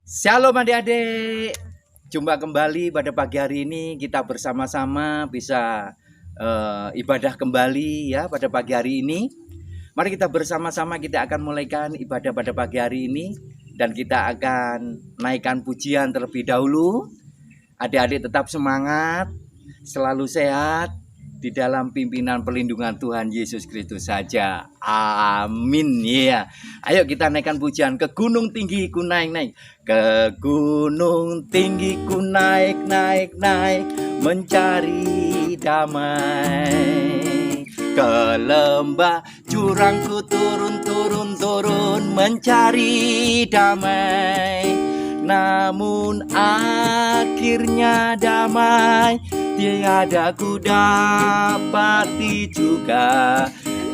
Shalom adik-adik, jumpa kembali pada pagi hari ini. Kita bersama-sama bisa ibadah kembali ya pada pagi hari ini. Mari kita bersama-sama kita akan mulaikan ibadah pada pagi hari ini. Dan kita akan naikkan pujian terlebih dahulu. Adik-adik tetap semangat, selalu sehat di dalam pimpinan perlindungan Tuhan Yesus Kristus saja. Amin ya. Ayo kita naikkan pujian. Ke gunung tinggi ku naik-naik, ke gunung tinggi ku naik-naik, mencari damai. Ke lembah jurang ku turun, mencari damai. Namun akhirnya damai tiada ku dapati juga,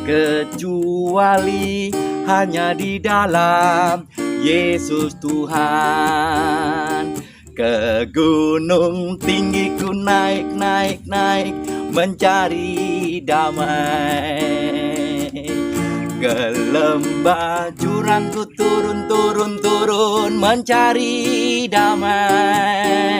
kecuali hanya di dalam Yesus Tuhan. Ke gunung tinggi ku naik-naik, mencari damai. Ke lembah jurang ku turun, mencari damai.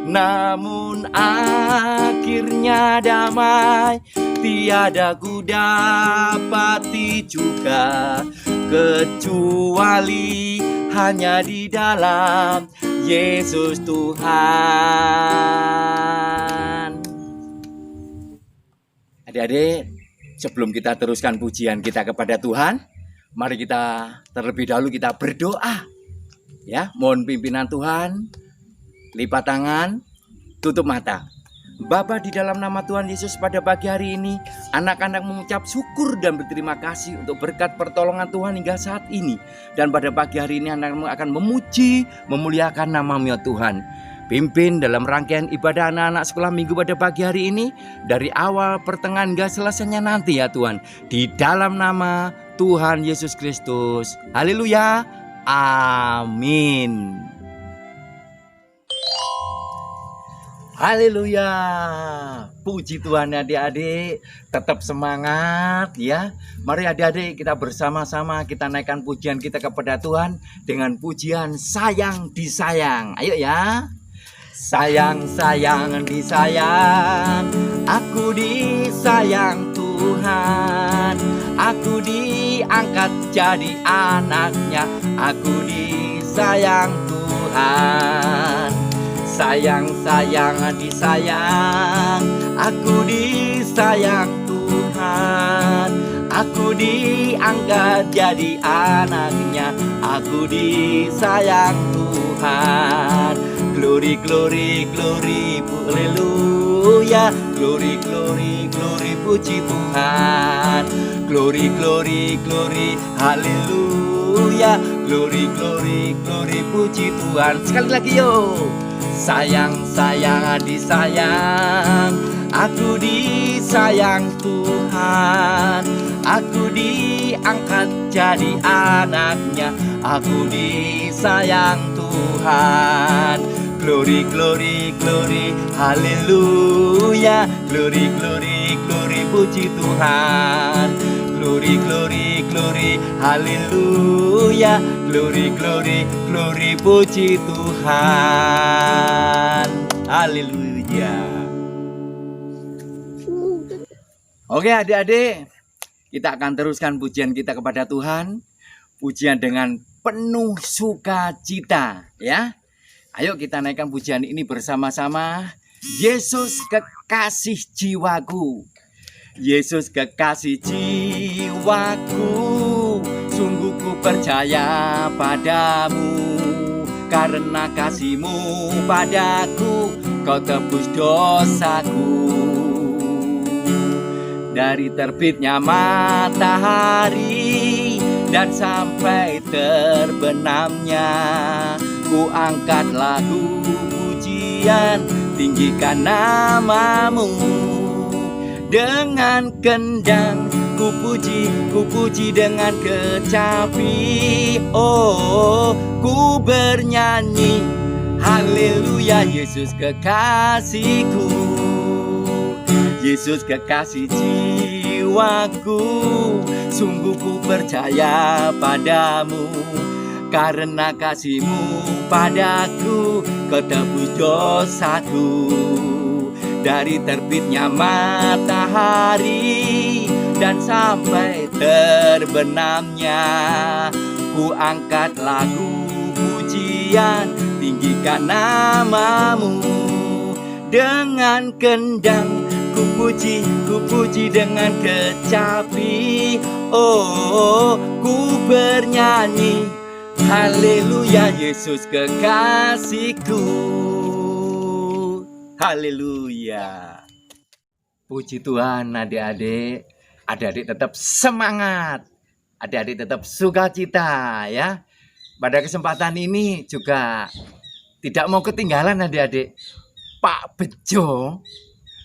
Namun akhirnya damai tiada ku dapati juga, kecuali hanya di dalam Yesus Tuhan. Adik-adik, sebelum kita teruskan pujian kita kepada Tuhan, mari kita terlebih dahulu kita berdoa. Ya, mohon pimpinan Tuhan. Lipat tangan, tutup mata. Bapa, di dalam nama Tuhan Yesus pada pagi hari ini, anak-anak mengucap syukur dan berterima kasih untuk berkat pertolongan Tuhan hingga saat ini. Dan pada pagi hari ini anak-anak akan memuji, memuliakan nama-Mu ya Tuhan. Pimpin dalam rangkaian ibadah anak-anak sekolah minggu pada pagi hari ini, dari awal pertengahan hingga selesainya nanti ya Tuhan. Di dalam nama Tuhan Yesus Kristus. Haleluya. Amin. Haleluya. Puji Tuhan adik-adik. Tetap semangat ya. Mari adik-adik kita bersama-sama kita naikkan pujian kita kepada Tuhan dengan pujian sayang disayang. Ayo ya. Sayang, sayang, disayang. Aku disayang Tuhan. Aku diangkat jadi anaknya. Aku disayang Tuhan. Sayang, sayang, disayang. Aku disayang Tuhan. Aku diangkat jadi anaknya. Aku disayang Tuhan. Glory, glory, glory, haleluya. Glory, glory, glory, puji Tuhan. Glory, glory, glory, haleluya. Glory, glory, glory, puji Tuhan. Sekali lagi yuk. Sayang, sayang, disayang. Aku disayang Tuhan. Aku diangkat jadi anaknya. Aku disayang Tuhan. Glory, glory, glory, haleluya. Glory, glory, glory, puji Tuhan. Glory, glory, glory, haleluya. Glory, glory, glory, puji Tuhan. Haleluya. Oke adik-adik, kita akan teruskan pujian kita kepada Tuhan. Pujian dengan penuh sukacita ya. Ayo kita naikkan pujian ini bersama-sama. Yesus kekasih jiwaku. Yesus kekasih jiwaku, sungguh ku percaya padamu. Karena kasih-Mu padaku, Kau tebus dosaku. Dari terbitnya matahari dan sampai terbenamnya, ku angkat lagu pujian, tinggikan nama-Mu. Dengan kendang ku puji dengan kecapi. Oh, ku bernyanyi haleluya. Yesus kekasihku, Yesus kekasih jiwaku, jiwaku, sungguh ku percaya padamu. Karena kasih-Mu padaku, Kau tebus dosaku. Dari terbitnya matahari dan sampai terbenamnya, ku angkat lagu pujian, tinggikan nama-Mu. Dengan kendang ku puji dengan kecapi. Oh, ku bernyanyi, haleluya, Yesus kekasihku. Haleluya. Puji Tuhan, adik-adik. Adik-adik tetap semangat. Adik-adik tetap sukacita ya. Pada kesempatan ini juga tidak mau ketinggalan adik-adik. Pak Bejo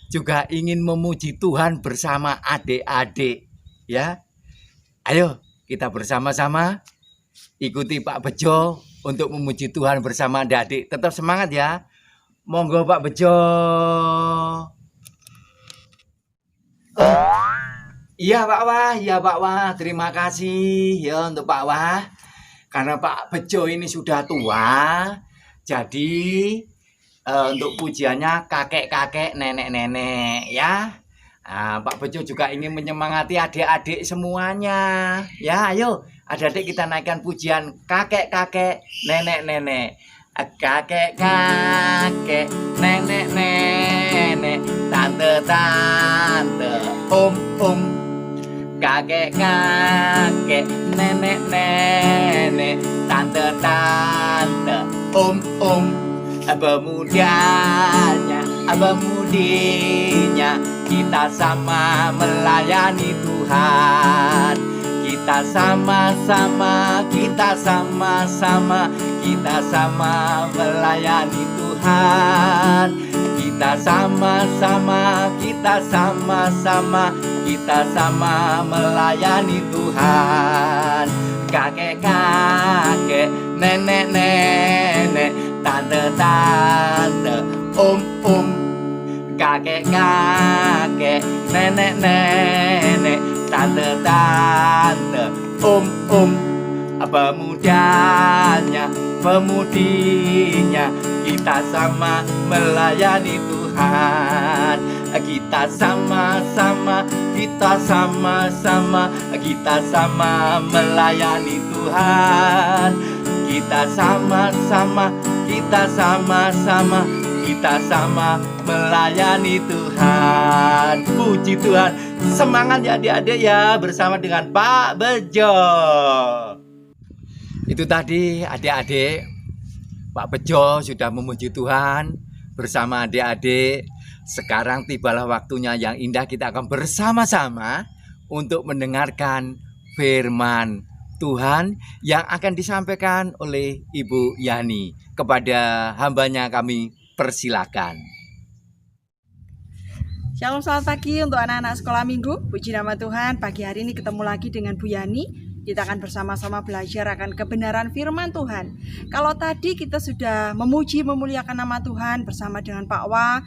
juga ingin memuji Tuhan bersama adik-adik ya. Ayo kita bersama-sama ikuti Pak Bejo untuk memuji Tuhan bersama adik-adik. Tetap semangat ya. Monggo Pak Bejo. Iya Pak Wah, iya Pak Wah. Terima kasih ya untuk Pak Wah. Karena Pak Bejo ini sudah tua, jadi untuk pujiannya kakek-kakek, nenek-nenek ya. Pak Bejo juga ingin menyemangati adik-adik semuanya. Ya, ayo adik-adik kita naikkan pujian kakek-kakek, nenek-nenek. Kakek-kakek, nenek-nenek, tante-tante, om-om. Kakek-kakek, nenek-nenek, tante-tante, om-om. Pemudinya, kita sama melayani Tuhan. Kita sama-sama melayani Tuhan. Kita sama melayani Tuhan. Kakek-kakek, nenek-nenek, tante-tante, om-om. Kakek-kakek, nenek-nenek, tante-tante, om-om. Pemudinya, kita sama melayani Tuhan. Kita sama-sama melayani Tuhan. Kita sama melayani Tuhan. Puji Tuhan. Semangat ya adik-adik ya, bersama dengan Pak Bejo. Itu tadi adik-adik, Pak Bejo sudah memuji Tuhan bersama adik-adik. Sekarang tibalah waktunya yang indah, kita akan bersama-sama untuk mendengarkan firman Tuhan yang akan disampaikan oleh Ibu Yani. Kepada hambanya kami persilakan. Shalom, selamat pagi untuk anak-anak sekolah minggu. Puji nama Tuhan, pagi hari ini ketemu lagi dengan Bu Yani. Kita akan bersama-sama belajar akan kebenaran firman Tuhan. Kalau tadi kita sudah memuji, memuliakan nama Tuhan bersama dengan Pak Wah.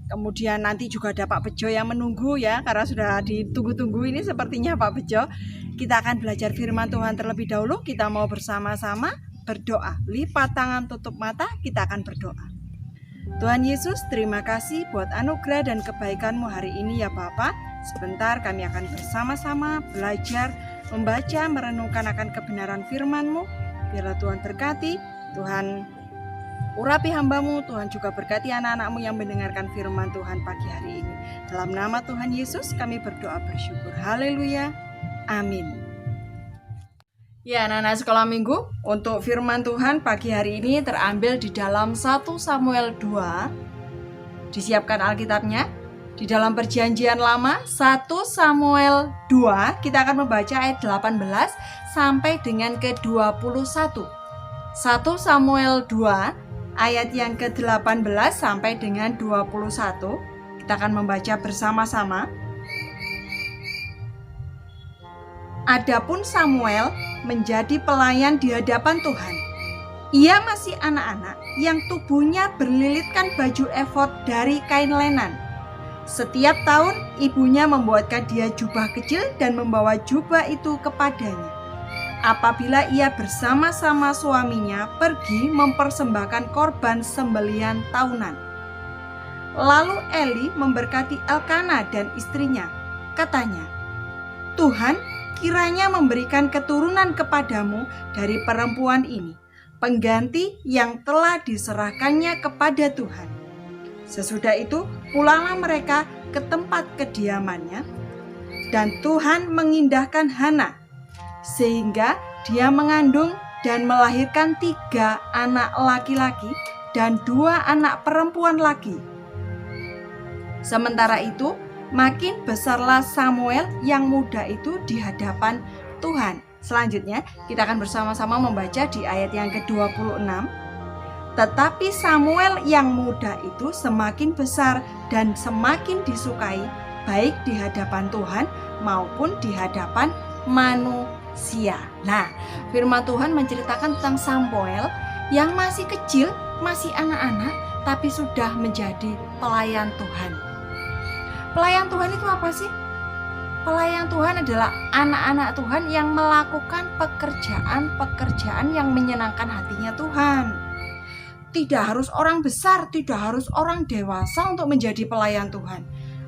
Kemudian nanti juga ada Pak Bejo yang menunggu ya, karena sudah ditunggu-tunggu ini sepertinya Pak Bejo. Kita akan belajar firman Tuhan terlebih dahulu. Kita mau bersama-sama berdoa. Lipat tangan, tutup mata, kita akan berdoa. Tuhan Yesus, terima kasih buat anugerah dan kebaikan-Mu hari ini ya Bapa. Sebentar kami akan bersama-sama belajar, membaca, merenungkan akan kebenaran firman-Mu. Biarlah Tuhan berkati, Tuhan urapi hamba-Mu, Tuhan juga berkati anak-anak-Mu yang mendengarkan firman Tuhan pagi hari ini. Dalam nama Tuhan Yesus kami berdoa bersyukur. Haleluya. Amin. Ya, anak-anak sekolah minggu, untuk firman Tuhan pagi hari ini terambil di dalam 1 Samuel 2. Disiapkan Alkitabnya. Di dalam perjanjian lama 1 Samuel 2, kita akan membaca ayat 18 sampai dengan ke-21. 1 Samuel 2 ayat yang ke-18 sampai dengan 21. Kita akan membaca bersama-sama. Adapun Samuel menjadi pelayan di hadapan Tuhan. Ia masih anak-anak yang tubuhnya berlilitkan baju efod dari kain lenan. Setiap tahun ibunya membuatkan dia jubah kecil dan membawa jubah itu kepadanya. Apabila ia bersama-sama suaminya pergi mempersembahkan korban sembelihan tahunan. Lalu Eli memberkati Elkana dan istrinya. Katanya, Tuhan kiranya memberikan keturunan kepadamu dari perempuan ini, pengganti yang telah diserahkannya kepada Tuhan. Sesudah itu pulanglah mereka ke tempat kediamannya, dan Tuhan mengindahkan Hana, sehingga dia mengandung dan melahirkan 3 anak laki-laki dan 2 anak perempuan lagi. Sementara itu, makin besarlah Samuel yang muda itu di hadapan Tuhan. Selanjutnya, kita akan bersama-sama membaca di ayat yang ke-26. Tetapi Samuel yang muda itu semakin besar dan semakin disukai, baik di hadapan Tuhan maupun di hadapan manusia. Nah, firman Tuhan menceritakan tentang Samuel yang masih kecil, masih anak-anak, tapi sudah menjadi pelayan Tuhan. Pelayan Tuhan itu apa sih? Pelayan Tuhan adalah anak-anak Tuhan yang melakukan pekerjaan-pekerjaan yang menyenangkan hatinya Tuhan. Tidak harus orang besar, tidak harus orang dewasa untuk menjadi pelayan Tuhan.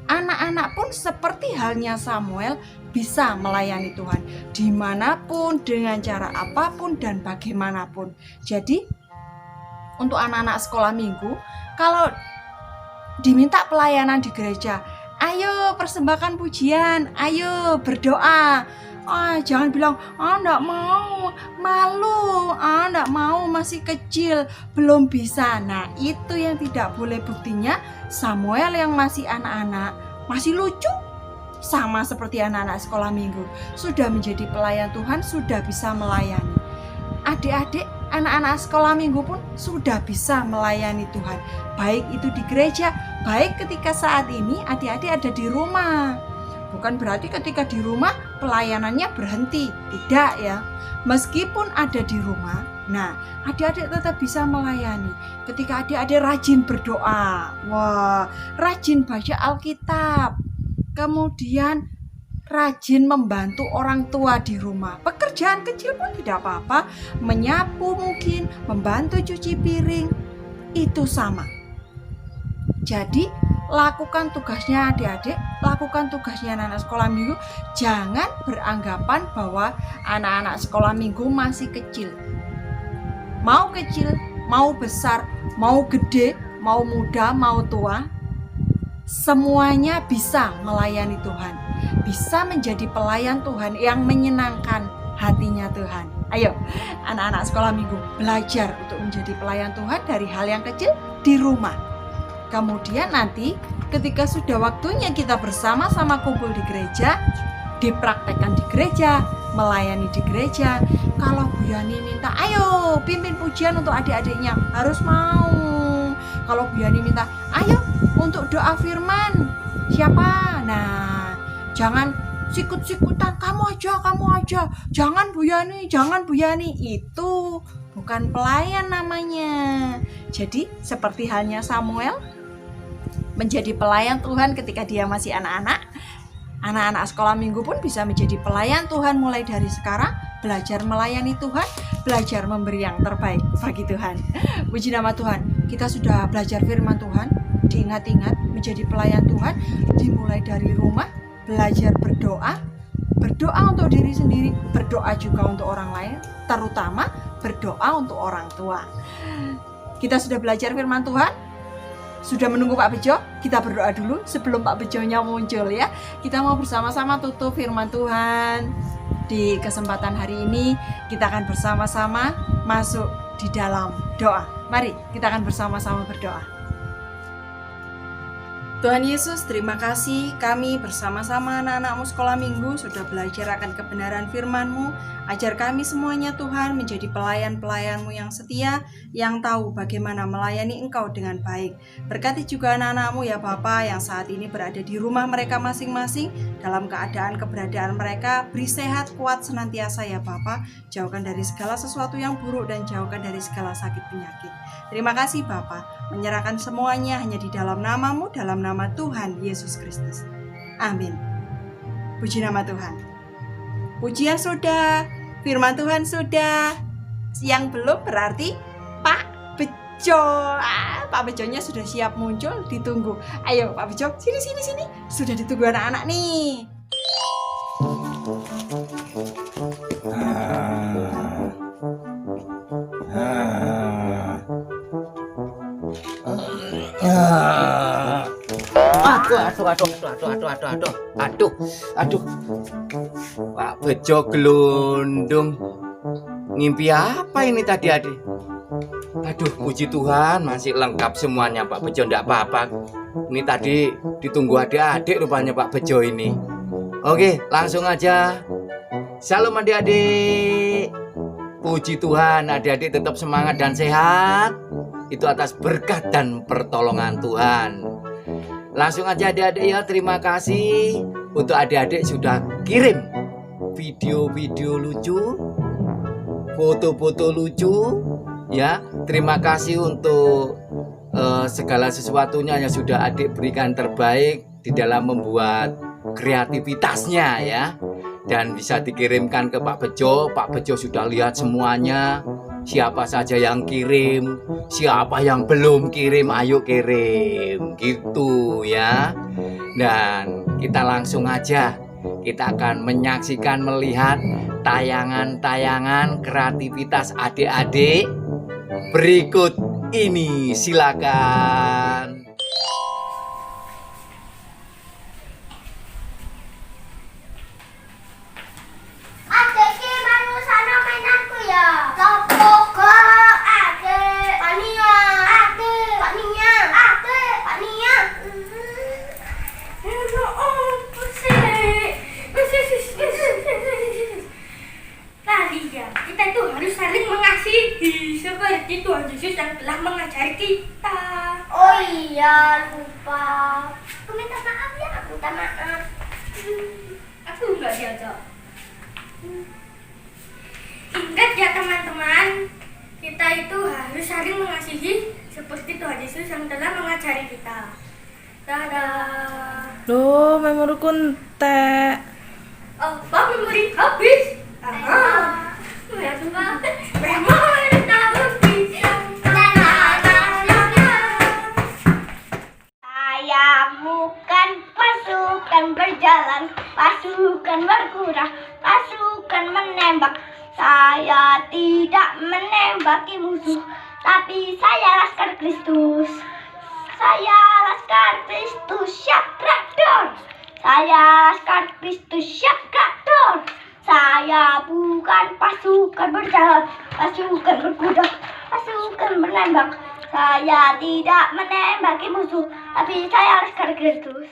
Anak-anak pun seperti halnya Samuel bisa melayani Tuhan dimanapun, dengan cara apapun dan bagaimanapun. Jadi untuk anak-anak sekolah minggu, kalau diminta pelayanan di gereja, ayo persembahkan pujian, ayo berdoa. Jangan bilang, enggak mau, malu, enggak mau, masih kecil, belum bisa. Nah, itu yang tidak boleh. Buktinya Samuel yang masih anak-anak, masih lucu, sama seperti anak-anak sekolah minggu, sudah menjadi pelayan Tuhan, sudah bisa melayani. Adik-adik, anak-anak sekolah minggu pun sudah bisa melayani Tuhan, baik itu di gereja, baik ketika saat ini adik-adik ada di rumah. Bukan berarti ketika di rumah pelayanannya berhenti, tidak ya. Meskipun ada di rumah, nah adik-adik tetap bisa melayani. Ketika adik-adik rajin berdoa, rajin baca Alkitab, kemudian rajin membantu orang tua di rumah. Pekerjaan kecil pun tidak apa-apa, menyapu mungkin, membantu cuci piring, itu sama. Jadi lakukan tugasnya adik-adik, lakukan tugasnya anak-anak sekolah minggu. Jangan beranggapan bahwa anak-anak sekolah minggu masih kecil. Mau kecil, mau besar, mau gede, mau muda, mau tua, semuanya bisa melayani Tuhan, bisa menjadi pelayan Tuhan yang menyenangkan hatinya Tuhan. Ayo anak-anak sekolah minggu, belajar untuk menjadi pelayan Tuhan dari hal yang kecil di rumah. Kemudian nanti ketika sudah waktunya kita bersama-sama kumpul di gereja, dipraktekkan di gereja, melayani di gereja. Kalau Bu Yani minta, ayo pimpin pujian untuk adik-adiknya, harus mau. Kalau Bu Yani minta, ayo untuk doa firman, siapa? Nah, jangan sikut-sikutan, kamu aja. Jangan Bu Yani, itu bukan pelayan namanya. Jadi seperti halnya Samuel menjadi pelayan Tuhan ketika dia masih anak-anak, anak-anak sekolah minggu pun bisa menjadi pelayan Tuhan mulai dari sekarang, belajar melayani Tuhan, belajar memberi yang terbaik bagi Tuhan. Puji nama Tuhan, kita sudah belajar firman Tuhan, diingat-ingat menjadi pelayan Tuhan, dimulai dari rumah, belajar berdoa untuk diri sendiri, berdoa juga untuk orang lain, terutama berdoa untuk orang tua. Kita sudah belajar firman Tuhan, sudah menunggu Pak Bejo, kita berdoa dulu sebelum Pak Bejonya muncul ya. Kita mau bersama-sama tutup firman Tuhan. Di kesempatan hari ini kita akan bersama-sama masuk di dalam doa. Mari kita akan bersama-sama berdoa. Tuhan Yesus, terima kasih kami bersama-sama anak-anak-Mu sekolah minggu sudah belajar akan kebenaran firman-Mu. Ajar kami semuanya Tuhan menjadi pelayan-pelayan-Mu yang setia, yang tahu bagaimana melayani Engkau dengan baik. Berkati juga anak-anak-Mu ya Bapa yang saat ini berada di rumah mereka masing-masing, dalam keadaan keberadaan mereka, beri sehat, kuat senantiasa ya Bapa. Jauhkan dari segala sesuatu yang buruk dan jauhkan dari segala sakit penyakit. Terima kasih Bapa, menyerahkan semuanya hanya di dalam nama-Mu, dalam nama Tuhan Yesus Kristus. Amin. Puji nama Tuhan. Pujian sudah, firman Tuhan sudah. Yang belum berarti Pak Bejo. Pak Bejonya sudah siap muncul, ditunggu. Ayo Pak Bejo, sini. Sudah ditunggu anak-anak nih. Aduh. Pak Bejo gelundung. Ngimpi apa ini tadi, Adik? Aduh, puji Tuhan masih lengkap semuanya, Pak Bejo, enggak apa-apa. Ini tadi ditunggu adik-adik rupanya Pak Bejo ini. Oke, langsung aja. Salam adik-adik. Puji Tuhan, adik-adik tetap semangat dan sehat. Itu atas berkat dan pertolongan Tuhan. Langsung aja adik-adik ya, terima kasih untuk adik-adik sudah kirim video-video lucu, foto-foto lucu ya. Terima kasih untuk segala sesuatunya yang sudah adik berikan terbaik di dalam membuat kreativitasnya ya. Dan bisa dikirimkan ke Pak Bejo. Pak Bejo sudah lihat semuanya. Siapa saja yang kirim, siapa yang belum kirim, ayo kirim gitu ya. Dan kita langsung aja, kita akan menyaksikan, melihat tayangan-tayangan kreativitas adik-adik berikut ini. Silakan. Kita itu harus saling mengasihi seperti Tuhan Yesus yang telah mengajari kita. Oh iya, lupa. Aku minta maaf ya, aku minta maaf. Aku nggak diajak. Ingat ya teman-teman, kita itu harus saling mengasihi seperti Tuhan Yesus yang telah mengajari kita. Dadah. Loh, memoriku entek. Apa memori habis? Saya bukan pasukan berjalan, pasukan berkuda, pasukan menembak. Saya tidak menembaki musuh, tapi saya laskar Kristus. Saya laskar Kristus, Syakrador. Saya laskar Kristus, Syakrador. Saya bukan pasukan berjalan, pasukan berkuda, pasukan menembak. Saya tidak menembaki musuh, tapi saya laskar Kristus.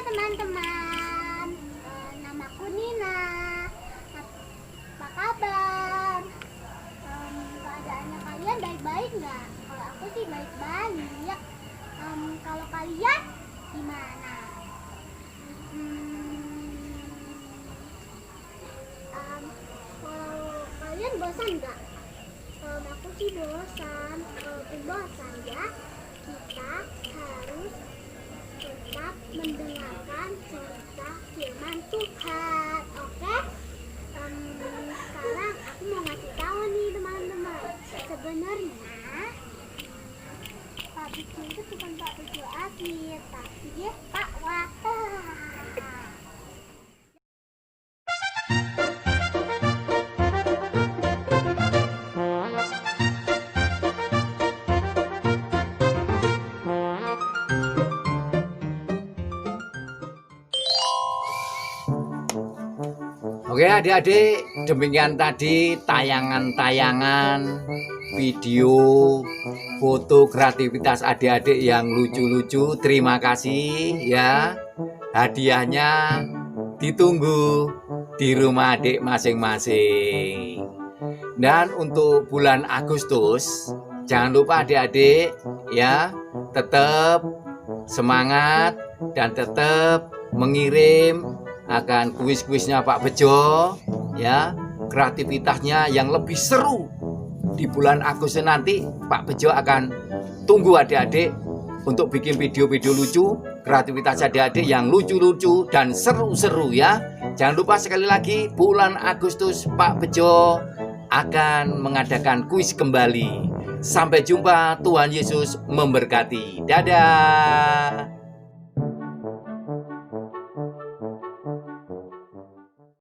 Teman-teman, namaku Nina. Apa kabar? Keadaannya kalian baik-baik nggak? Kalau aku sih baik-baik. Kalau kalian gimana? Kalau kalian bosan nggak? Kalau aku sih bosan. Kalau bosan ya, kita harus tetap mendengarkan cerita firman Tuhan, oke? Sekarang aku mau ngasih tahu nih teman-teman. Sebenarnya Pak Bejo itu bukan Pak Bejo asli, tapi dia Pak Wata. Oke adik-adik, demikian tadi tayangan-tayangan video foto kreativitas adik-adik yang lucu-lucu. Terima kasih ya. Hadiahnya ditunggu di rumah adik masing-masing. Dan untuk bulan Agustus, jangan lupa adik-adik ya, tetap semangat dan tetap mengirim akan kuis-kuisnya Pak Bejo ya, kreativitasnya yang lebih seru. Di bulan Agustus nanti Pak Bejo akan tunggu adik-adik untuk bikin video-video lucu, kreativitas adik-adik yang lucu-lucu dan seru-seru ya. Jangan lupa sekali lagi, bulan Agustus Pak Bejo akan mengadakan kuis kembali. Sampai jumpa, Tuhan Yesus memberkati. Dadah.